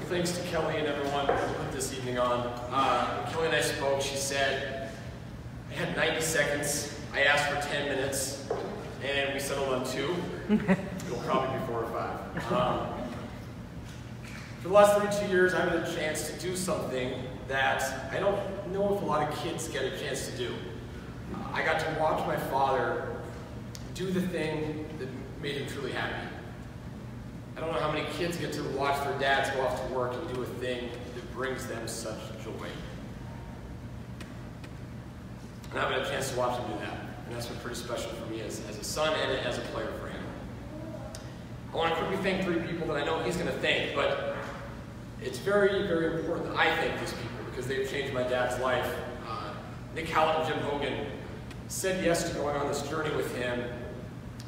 thanks to Kelly and everyone who put this evening on. When Kelly and I spoke, she said, I had 90 seconds, I asked for 10 minutes, and we settled on 2. It'll probably be 4 or 5. For the last 32 years, I've had a chance to do something that I don't know if a lot of kids get a chance to do. I got to watch my father do the thing that made him truly happy. I don't know how many kids get to watch their dads go off to work and do a thing that brings them such joy. And I've had a chance to watch him do that. And that's been pretty special for me as a son and as a player for him. I want to quickly thank 3 people that I know he's going to thank, but it's very, very important that I thank these people because they've changed my dad's life. Nick Hallett and Jim Hogan said yes to going on this journey with him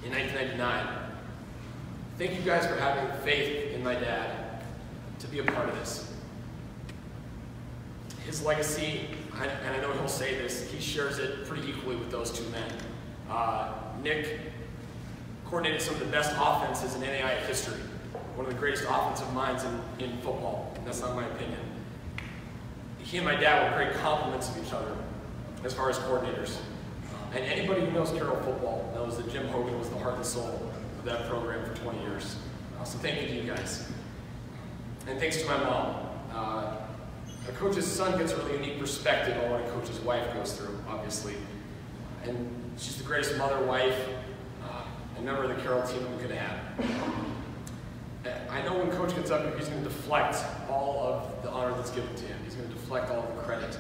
in 1999. Thank you guys for having faith in my dad to be a part of this. His legacy, and I know he'll say this, he shares it pretty equally with those 2 men. Nick coordinated some of the best offenses in NAIA history, one of the greatest offensive minds in football, and that's not my opinion. He and my dad were great complements of each other as far as coordinators. And anybody who knows Carroll football knows that Jim Hogan was the heart and soul of that program for 20 years. So thank you to you guys. And thanks to my mom. A coach's son gets a really unique perspective on what a coach's wife goes through, obviously. And she's the greatest mother, wife, and member of the Carroll team we could have. I know when Coach gets up here, he's going to deflect all of the honor that's given to him. He's going to deflect all of the credit.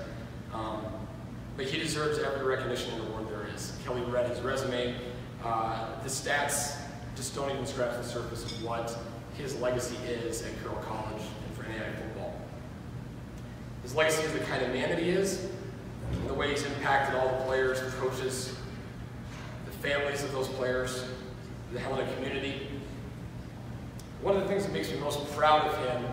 But he deserves every recognition and award there is. Kelly read his resume. The stats just don't even scratch the surface of what his legacy is at Carroll College and for NAIA football. His legacy is the kind of man that he is, and the way he's impacted all the players, the coaches, the families of those players, the Helena community. One of the things that makes me most proud of him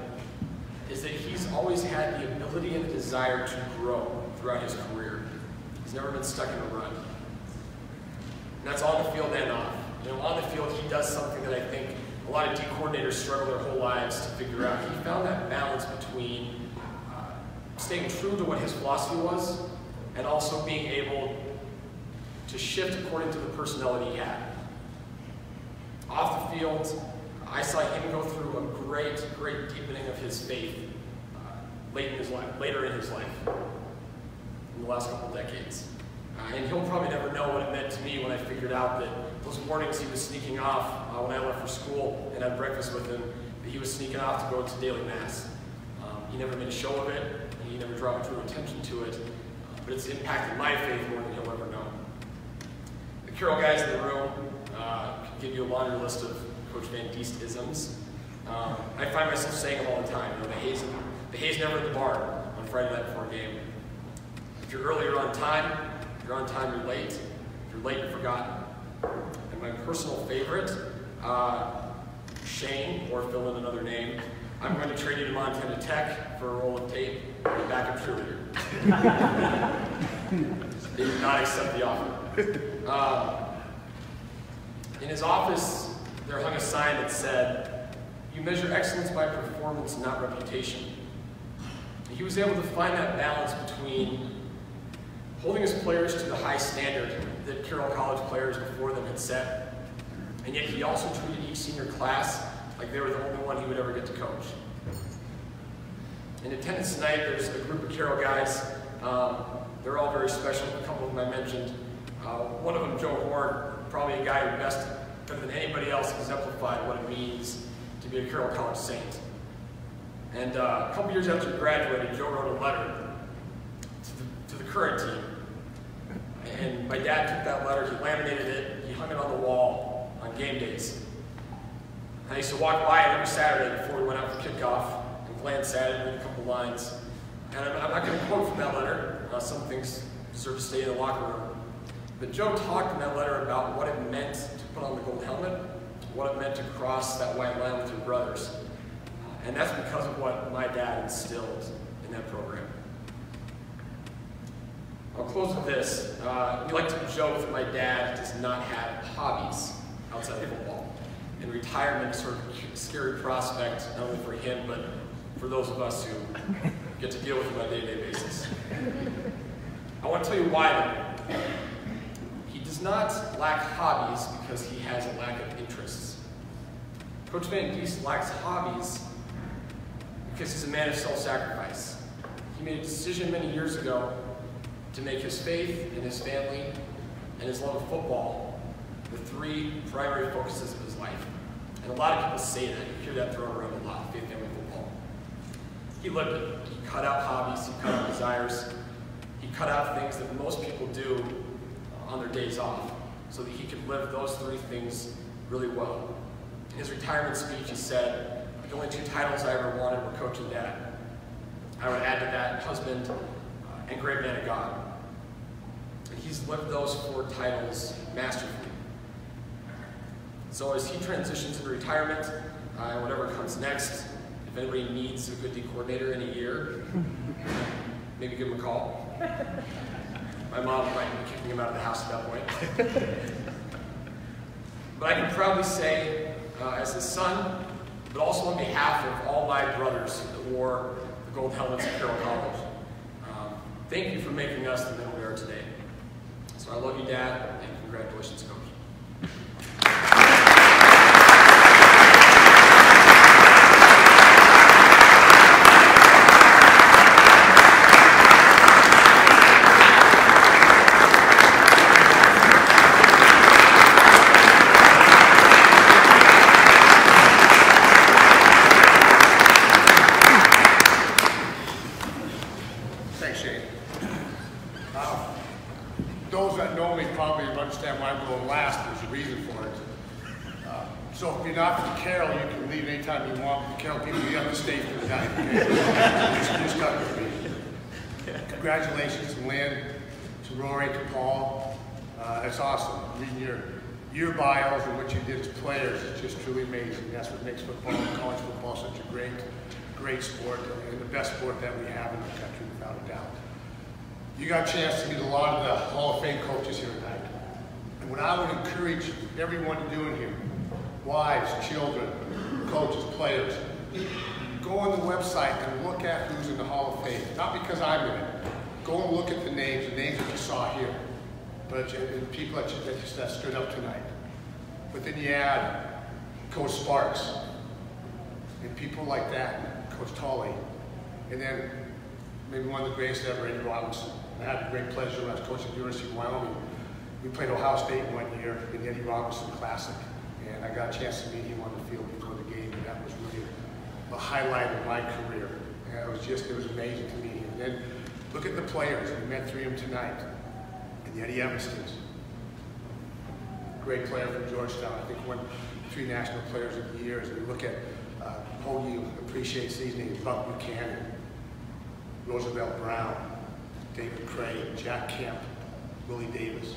is that he's always had the ability and the desire to grow throughout his career. He's never been stuck in a rut. And that's on the field and off. You know, on the field, he does something that I think a lot of D coordinators struggle their whole lives to figure out. He found that balance between staying true to what his philosophy was and also being able to shift according to the personality he had. Off the field, I saw him go through a great, great deepening of his faith later in his life, in the last couple of decades. And he'll probably never know what it meant to me when I figured out that those mornings he was sneaking off when I left for school and had breakfast with him, that he was sneaking off to go to daily mass. He never made a show of it, and he never drew attention to it, but it's impacted my faith more than he'll ever know. The Carroll guys in the room can give you a laundry list of Coach Van Diest-isms. I find myself saying them all the time. You know, the hay's never at the barn on Friday night before a game. If you're early, you're on time. If you're on time, you're late. If you're late, you're forgotten. And my personal favorite, Shane, or fill in another name, I'm going to trade you to Montana Tech for a roll of tape and a backup cheerleader. They did not accept the offer. In his office, there hung a sign that said, "You measure excellence by performance, not reputation." And he was able to find that balance between holding his players to the high standard that Carroll College players before them had set, and yet he also treated each senior class like they were the only one he would ever get to coach. In attendance tonight, there's a group of Carroll guys. They're all very special. A couple of them I mentioned. One of them, Joe Horn, probably a guy who better than anybody else, exemplified what it means to be a Carroll College Saint. And a couple years after he graduated, Joe wrote a letter to the current team. And my dad took that letter, he laminated it, he hung it on the wall on game days. I used to walk by it every Saturday before we went out for kickoff and glance at it, read a couple lines. And I'm not going to quote from that letter. Some things deserve to stay in the locker room. But Joe talked in that letter about what it meant to put on the gold helmet, what it meant to cross that white line with your brothers. And that's because of what my dad instilled in that program. I'll close with this. We like to joke that my dad does not have hobbies outside of football. And retirement is sort of a scary prospect, not only for him, but for those of us who get to deal with him on a day-to-day basis. I want to tell you why, though. He does not lack hobbies because he has a lack of interests. Coach Van Diest lacks hobbies because he's a man of self-sacrifice. He made a decision many years ago to make his faith and his family and his love of football the three primary focuses of his life. And a lot of people say that. You hear that thrown around a lot, faith, family, football. He lived it. He cut out hobbies, he cut out desires, he cut out things that most people do on their days off so that he could live those three things really well. In his retirement speech, he said, the only two titles I ever wanted were coach and dad. I would add to that husband and great man of God. And he's lived those four titles masterfully. So as he transitions into retirement, and whatever comes next, if anybody needs a good D coordinator in a year, maybe give him a call. My mom might be kicking him out of the house at that point. But I can proudly say, as his son, but also on behalf of all my brothers that wore the gold helmets at Carroll College, thank you for making us the men we are today. So I love you, Dad, and congratulations, Coach. Thanks, Shane. Those that know me probably understand why I'm going last. There's a reason for it. So if you're not from Carroll, you can leave anytime you want. But the Carroll people, you have to stay for the night. Okay? Just got to be. Congratulations to Lynn, to Rory, to Paul. It's awesome. Reading your bios and what you did as players is just truly amazing. That's what makes football and college football such a great sport and the best sport that we have in the country, without a doubt. You got a chance to meet a lot of the Hall of Fame coaches here tonight. And what I would encourage everyone to do in here, wives, children, coaches, players, go on the website and look at who's in the Hall of Fame. Not because I'm in it. Go and look at the names that you saw here, but the people that stood up tonight. But then you add Coach Sparks and people like that, Coach Tolley, and then maybe one of the greatest ever, Eddie Robinson. I had the great pleasure when I was coaching at the University of Wyoming. We played Ohio State one year in the Eddie Robinson Classic, and I got a chance to meet him on the field before the game, and that was really a highlight of my career. And it was amazing to meet him. And then look at the players. We met three of them tonight. And Eddie Evanstons, great player from Georgetown. I think won 3 National Players of the Year. And you look at Hoagie appreciates these names: Buck Buchanan, Roosevelt Brown, David Craig, Jack Kemp, Willie Davis.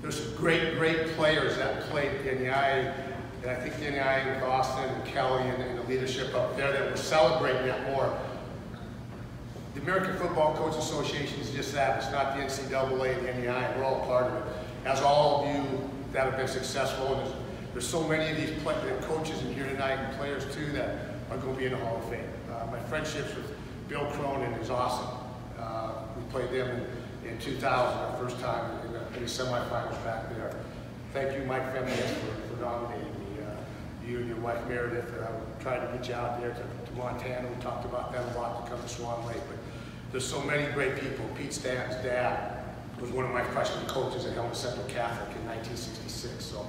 There's some great players that played in the NAIA, and I think the NAIA with Austin and Kelly and the leadership up there that were celebrating that more. The American Football Coaches Association is just that. It's not the NCAA and the NAIA. We're all part of it. As all of you that have been successful, and there's so many of these coaches in here tonight and players too that are going to be in the Hall of Fame. My friendships with Bill Cronin is awesome. We played them in 2000, our first time in the semifinals back there. Thank you, Mike Femias, for nominating me. You and your wife Meredith, tried to get you out there to Montana. We talked about that a lot to come to Swan Lake. But there's so many great people. Pete Stanton's dad was one of my freshman coaches at Helmut Central Catholic in 1966. So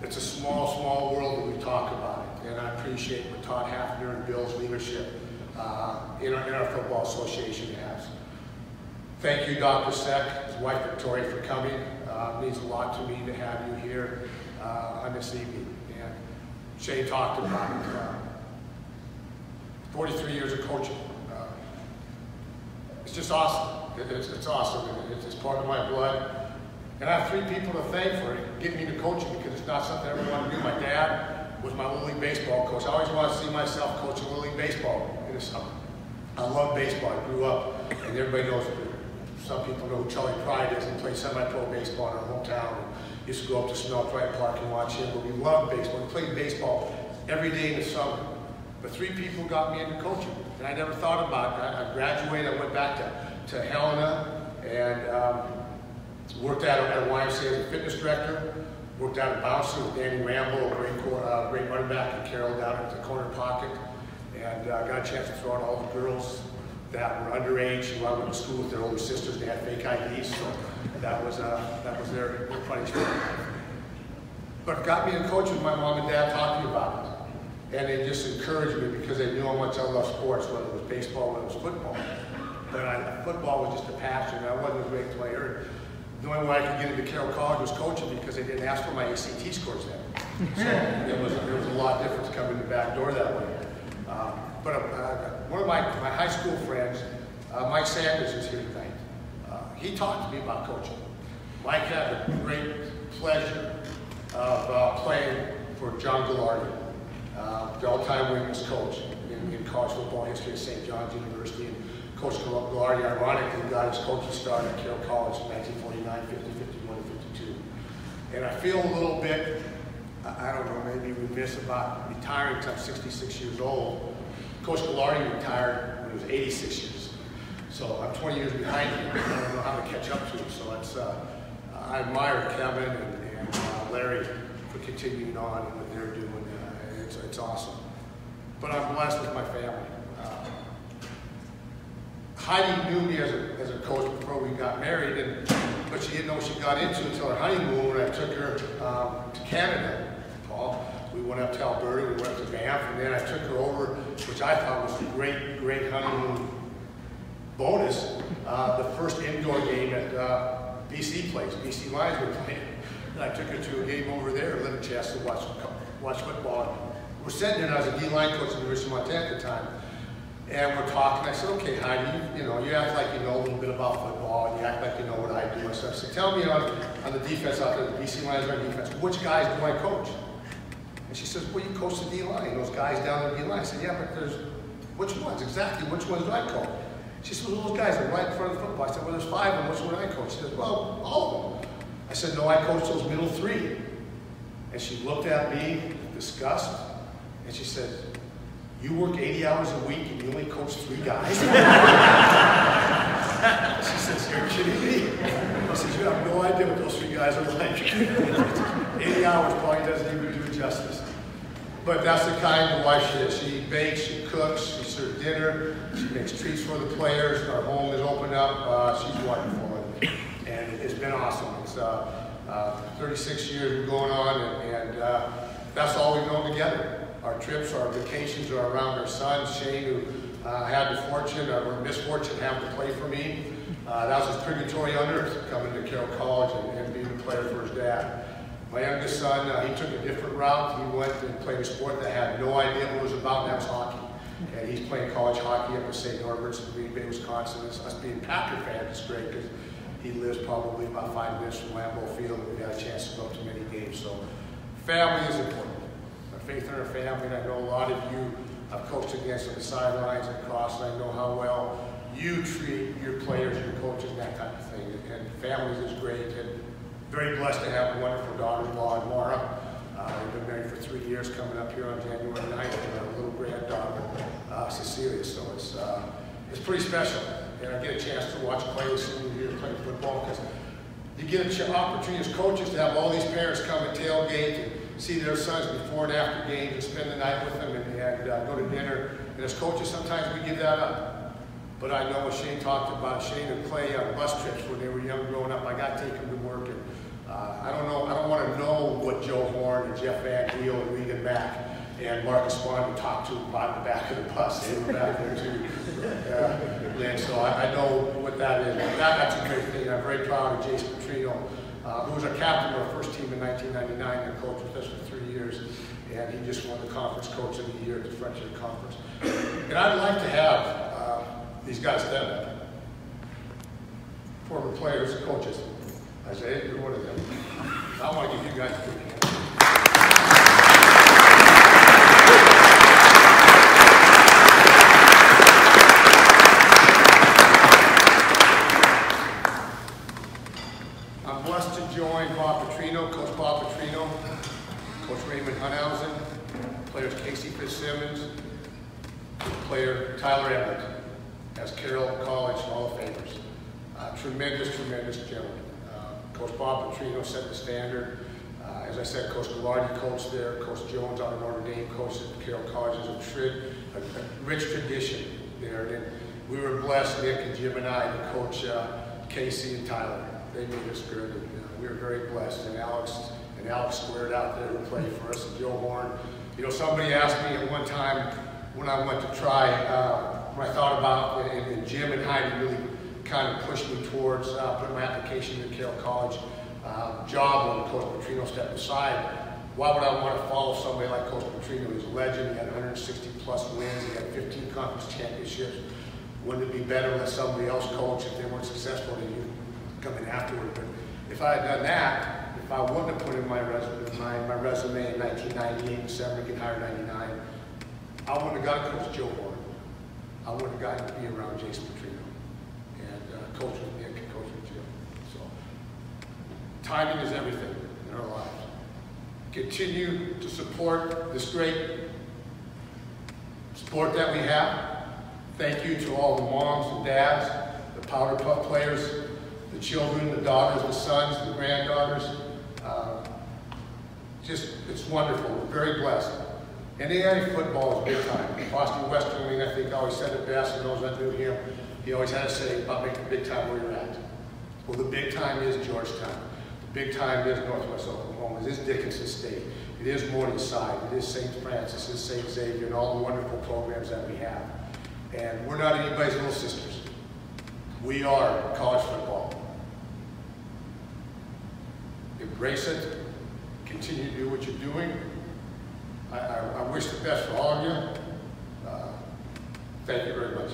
it's a small world that we talk about it. And I appreciate what Todd Hafner and Bill's leadership in our football association has. Thank you, Dr. Seck, his wife Victoria, for coming. It means a lot to me to have you here on this evening. And Shane talked about it. 43 years of coaching. It's just awesome. It's awesome. It's part of my blood. And I have 3 people to thank for getting me into coaching, because it's not something I ever wanted to do. My dad was my Little League baseball coach. I always wanted to see myself coaching Little League baseball in the summer. I love baseball. I grew up, and everybody knows, some people know who Charlie Pride is. He played semi-pro baseball in our hometown. We used to go up to Smell Drive Park and watch him, but we loved baseball. We played baseball every day in the summer. But 3 people got me into coaching, and I never thought about it. I graduated, I went back to Helena, and worked at YMCA as a fitness director, worked out at Bouncer with Danny Rambo, a great running back, and Carol down at the corner pocket, and got a chance to throw out all the girls that were underage who I went to school with their older sisters. They had fake IDs, so that was their punishment. But it got me in coaching with my mom and dad talking about it. And they just encouraged me because they knew how much I love sports, whether it was baseball, whether it was football. But football was just a passion. I wasn't a great player. The only way I could get into Carroll College was coaching because they didn't ask for my ACT scores then. So there was a lot of difference coming in the back door that way. One of my high school friends, Mike Sanders, is here tonight. He talked to me about coaching. Mike had the great pleasure of playing for John Ghilardi, the all-time winningest coach in college football history at St. John's University. And Coach Ghilardi, ironically, got his coaching start at Carroll College in 1949, 50, 51, and 52. And I feel a little bit, I don't know, maybe remiss about retiring until I'm 66 years old. Coach Ghilardi retired when he was 86 years. So I'm 20 years behind him. I don't know how to catch up to him. So it's, I admire Kevin and Larry for continuing on and what they're doing. It's awesome. But I'm blessed with my family. Heidi knew me as a coach before we got married, but she didn't know what she got into until her honeymoon when I took her to Canada, Paul. We went up to Alberta, we went up to Banff, and then I took her over, which I thought was a great, great honeymoon bonus, the first indoor game at BC Place. BC Lions were playing. And I took her to a game over there, Little Chess, to watch football. We're sitting there, and I was a D-line coach at the University of Montana at the time. And we're talking. I said, okay, Heidi, you act like you know a little bit about football, and you act like you know what I do. So I said, tell me on the defense out there, the BC Lions on defense, which guys do I coach? And she says, well, you coach the D-line, those guys down there in the D-line. I said, yeah, but there's, which ones? Exactly, which ones do I coach? She said, well, those guys are right in front of the football. I said, well, there's 5 of them, which one do I coach? She says, well, all of them. I said, no, I coach those middle 3. And she looked at me, disgust, and she said, you work 80 hours a week and you only coach 3 guys? She says, you're kidding me? I said, you have no idea what those 3 guys are like. 80 hours probably doesn't even do it justice. But that's the kind of wife she is. She bakes, she cooks, she serves dinner, she makes treats for the players. Our home is opened up. She's wonderful. And it's been awesome. It's 36 years going on, and that's all we've known together. Our trips, our vacations are around our son, Shane, who had the fortune or misfortune having to play for me. That was his purgatory on earth, coming to Carroll College and being a player for his dad. My youngest son, he took a different route. He went and played a sport that I had no idea what it was about, and that was hockey. And he's playing college hockey up at St. Norbert's in Green Bay, Wisconsin. Us being Packer fans, it's great because he lives probably about 5 minutes from Lambeau Field, and we got a chance to go to many games. So family is important. Faith in our family, and I know a lot of you have coached against on the sidelines and across, and I know how well you treat your players, your coaches, and that type of thing. And families is great, and very blessed to have a wonderful daughter-in-law, Laura. We've been married for 3 years, coming up here on January 9th, and our little granddaughter, Cecilia. So it's pretty special, and I get a chance to watch Clay senior year playing football because you get an opportunity as coaches to have all these parents come and tailgate and see their sons before and after games and spend the night with them and go to dinner. And as coaches, sometimes we give that up. But I know what Shane talked about, Shane and Clay on bus trips when they were young growing up. I got to take them to work. And I don't want to know what Joe Horn and Jeff Van Heel and Regan Mack and Marcus Spahn would talk to about the back of the bus. They were back there too. And so I know what that is. That's a great thing. I'm very proud of Jason Petrino, who was our captain of our first team in 1999 and coached with us for 3 years. And he just won the Conference Coach of the Year at the Frontier Conference. And I'd like to have these guys stand up. Former players, coaches. Isaiah, you're one of them. I want to give you guys a big hand. I'm blessed to join Bob Petrino, Coach Bob Petrino, Coach Raymond Hunthausen, players Casey Fitzsimmons, player Tyler Everett as Carroll College Hall of Famers. Tremendous, tremendous gentleman. Coach Bob Petrino set the standard. As I said, Coach Gallardi coached there. Coach Jones out of Notre Dame coached at Carroll College. There's a rich tradition there. And we were blessed, Nick and Jim and I, to coach Casey and Tyler. They made us good, and we were very blessed. And Alex squared out there to play for us, and Joe Horn. You know, somebody asked me at one time when I went to try, when I thought about, and Jim and Heidi really kind of pushed me towards putting my application in Carroll College job when Coach Petrino stepped aside. Why would I want to follow somebody like Coach Petrino? He's a legend. He had 160 plus wins. He had 15 conference championships. Wouldn't it be better to let somebody else coach if they weren't successful than you come in afterward? But if I had done that, if I wouldn't have put in my resume in 1998 and 7 to get hired in 99, I wouldn't have got to coach Joe Horn. I wouldn't have gotten to be around Jason Petrino and coach with Nick and coach with Jim. So timing is everything in our lives. Continue to support this great sport that we have. Thank you to all the moms and dads, the Powder Puff players, the children, the daughters, the sons, the granddaughters. It's wonderful. We're very blessed. NAIA football is big time. Boston Westerling, I think, always said it best, and those that knew him, he always had to say about making the big time where you're at. Well, the big time is Georgetown. The big time is Northwest Oklahoma. It is Dickinson State. It is Morningside. It is St. Francis. It is St. Xavier, and all the wonderful programs that we have. And we're not anybody's little sisters. We are college football. Embrace it. Continue to do what you're doing. I wish the best for all of you. Thank you very much.